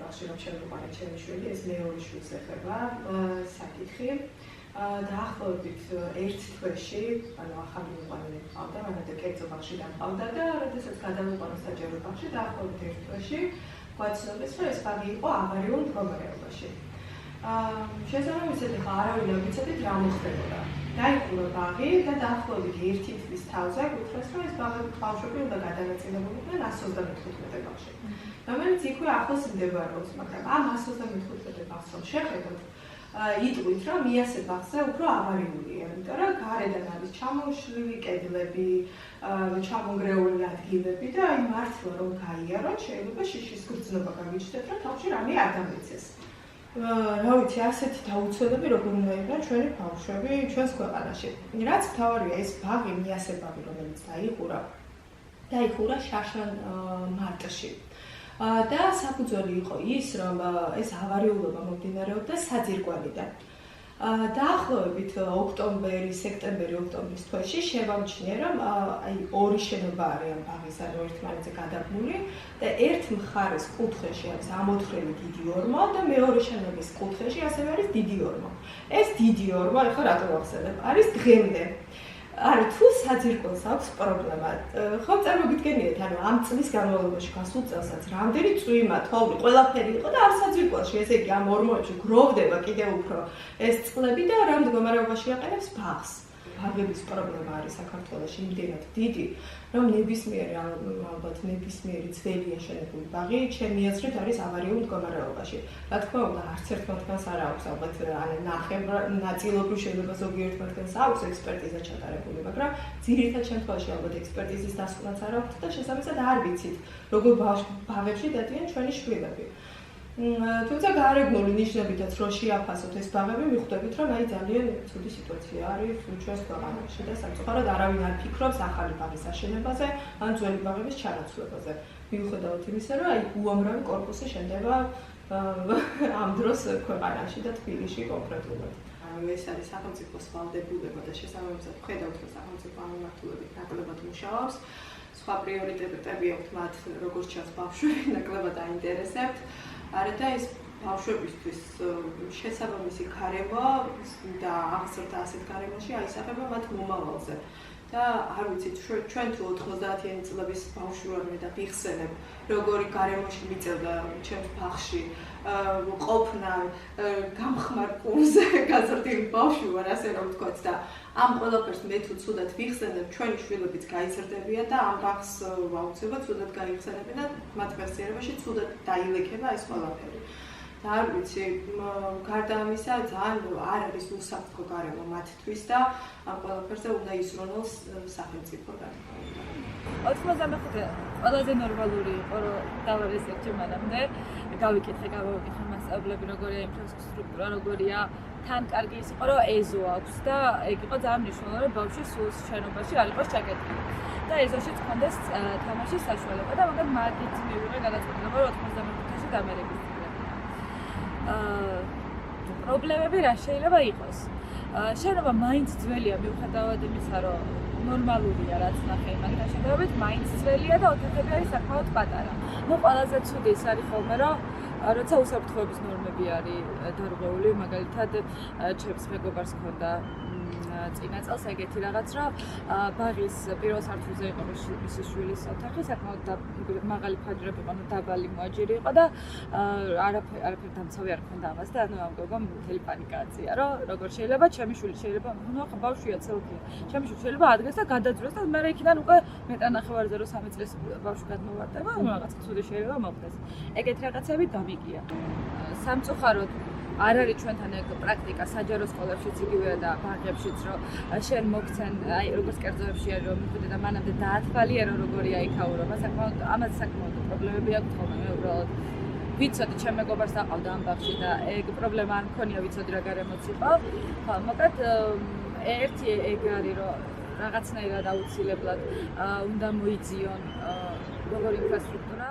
ბავშვი რომ შემოყვანა ჩემი შვილი, ეს მეორე შვილს ეხება საკითხი. დაახლოებით ერთ თვეში, ანუ ახალი მოყვანილი მყავდა, მანამდე კერძო ბავშვი დამყავდა და როდესაც გადავიყვანა საჯარო ბავშვი, დაახლოებით ერთ თვეში გვაცნობეს, რომ ეს ბავშვი იყო ავარიულ მდგომარეობაში. შესაბამისად, ახლა არავინ არ ვიცოდით რა მოხდებოდა. დაიხურა ბაღი და დაახლოებით ერთი თვის თავზე გითხრას, რომ ეს ბავშვები უნდა გადანაწილებულიყვნენ 135 ბავშვი. რომელიც იქვე ახლოს მდებარეობს, მაგრამ ამ 135 ბავშვს რომ შეხედოთ, იტყვით, რომ მიასე ბაღზე უფრო ავარიულია, იმიტომ რომ გარედან არის ჩამოშლილი კედლები, ჩამონგრეული ადგილები და აი მართლა რომ გაიაროთ, შეიძლება შიშის გრძნობა გამიჩნდეთ, რომ თავში რამე არ დამეცეს. რა ვიცი, ასეთი დაუცველები როგორ უნდა იყვნენ ჩვენი ბავშვები ჩვენს ქვეყანაში. რაც მთავარია, ეს ბაღი, მიასე ბაღი, რომელიც დაიხურა შარშან მარტში. და საფუძველი იყო ის, რომ ეს ავარიულობა მომდინარეობდა საძირკველიდან. დაახლოებით ოქტომბერი, სექტემბერი-ოქტომბრის თვეში შევამჩნიე, რომ აი ორი შენობა არის ამ ბაღის, ანუ ერთმანეთზე გადაბმული და ერთ მხარეს კუთხეში არის ამოთხრილი დიდი ორმო და მეორე შენობის კუთხეში ასევე არის დიდი ორმო. ეს დიდი ორმო, ეხლა რატო ვახსენებ, არის დღემდე. არა, თუ საძირკველს აქვს პრობლემა, ხო წარმოგიდგენიათ, ანუ ამ წლის განმავლობაში გასულ წელსაც რამდენი წვიმა, თოვლი, ყველაფერი იყო და ამ საძირკველში, ესე იგი ამ ორმოებში გროვდება კიდევ უფრო ეს წყლები და რა მდგომარეობაში აყენებს ბაღს. ბაღების პრობლემა არის საქართველოში იმდენად დიდი, რომ ალბათ ნებისმიერი ძველი აშენებული ბაღი, ჩემი აზრით, არის ავარიულ მდგომარეობაში. რა თქმა უნდა, არც ერთ მათგანს არ აქვს, ალბათ ნაწილობრივ შეიძლება ზოგიერთ მათგანს აქვს ექსპერტიზა ჩატარებული, მაგრამ ძირითად შემთხვევაში ალბათ ექსპერტიზის დასკვნაც არ აქვს და შესაბამისად არ ვიცით, როგორ ბაღებში დადიან ჩვენი შვილები. თუმცა გარეგნული ნიშნებითაც რო შეაფასოთ ეს ბაღები, მიხვდებით, რომ აი ძალიან ცუდი სიტუაცია არის ჩვენს ქვეყანაში და სამწუხაროდ არავინ არ ფიქრობს ახალი ბაღის აშენებაზე, ან ძველი ბაღების ჩანაცვლებაზე. მიუხედავად იმისა, რომ აი უამრავი კორპუსი შენდება ამ დროს ქვეყანაში და თბილისში კონკრეტულად. ეს არის სახელმწიფოს ვალდებულება და შესაბამისად ხედავთ, რომ სახელმწიფო ამ მიმართულებით ნაკლებად მუშაობს. სხვა პრიორიტეტები აქვს მათ, როგორც ჩანს ბავშვები, ნაკლებად აინტერესებთ. არა და ეს ბავშვებისთვის შესაბამისი გარემო და აღზრდა ასეთ გარემოში აისახება მათ მომავალზე. და არ ვიცით, ჩვენ თუ 90-იანი წლების ბავშვი ვარმე და ვიხსენებ, როგორი გარემოში მიწევდა ჩემს ბაღში ყოფნა გამხმარ პულზე გაზრდილი ბავშვი ვარ, ასე რომ ვთქვათ და ამ ყველაფერს მე თუ ცუდად ვიხსენებ, ჩვენი შვილებიც გაიზრდებიან და ამ ბაღს აუცილებლად ცუდად გაიხსენებენ და მათ ღირსებაში ცუდად დაილექება ეს ყველაფერი. და არ ვიცი, გარდა ამისა, ძალიან არ არის უსაფრთხო გარემო მათთვის და ამ ყველაფერზე უნდა ისრონოს სახელმწიფო და 95 ყველაზე ნორმალური იყო, რომ დავარესებთ მანამდე, გავიკითხე მასწავლებლები, როგორია ინფრასტრუქტურა, როგორია, თან კარგი ის იყო, რომ ეზო აქვს და ეგ იყო ძალიან მნიშვნელოვანი, რომ ბავშვი სულ შენობაში არ იყოს ჩაკეტილი. და ეზოშიც ჰქონდეს თამაშის საშუალება და მაგრამ მაგით მივიღე გადაწყვეტილება, რომ 95-ში დამერეგისტრირებინა. პრობლემები რა შეიძლება იყოს? შენობა მაინც ძველია, მიუხედავად იმისა, რომ ნორმალურია, რაც ნახე იმასთან შედარებით, მაინც ძველია და ოთახები არის საკმაოდ პატარა. ყველაზე ცუდი ის არის ხოლმე, რომ როცა უსაფრთხოების ნორმები არის დარღვეული, მაგალითად, ჩემს მეგობარს ჰქონდა წინა წელს ეგეთი რაღაც, რომ ბაღის პირველ სართულზე იყო მისი შვილის ოთახი, საკმაოდ მაღალი ფანჯრები იყო, დაბალი მოაჯირი იყო და არაფერი დამცავი არ ჰქონდა ამას და ანუ ამ გოგომ მთელი პანიკა აწია, რომ როგორ შეიძლება ჩემი შვილი შეიძლება, ნუ ახლა ბავშვია ცელქია, ჩემი შვილი შეიძლება ადგეს და გადაძვრეს და მე იქიდან უკვე მეტანახევარზე რომ 3 წლის ბავშვი გადმოვარდება, ანუ რაღაცა ცუდი შეიძლება მოხდეს. ეგეთი რაღაცები გამიგია. სამწუხაროდ არ არის ჩვენთან ეგ პრაქტიკა საჯარო სკოლებშიც იგივეა და ბაღებშიც, რომ შენ მოგცენ, აი როგორც კერძოებში არის, რომ მიხვიდე და მანამდე დაათვალიერო როგორია იქაურობა, ამაზე საკმაოდ პრობლემები აქვს ხოლმე, მე უბრალოდ ვიცოდი ჩემ მეგობარს აყავდა ამ ბაღში და ეგ პრობლემა არ მქონია, ვიცოდი რა გარემოც იყო. ხო, მოკლედ ერთი ეგ არის, რომ რაღაცნაირად აუცილებლად უნდა მოიძიონ როგორი ინფრასტრუქტურა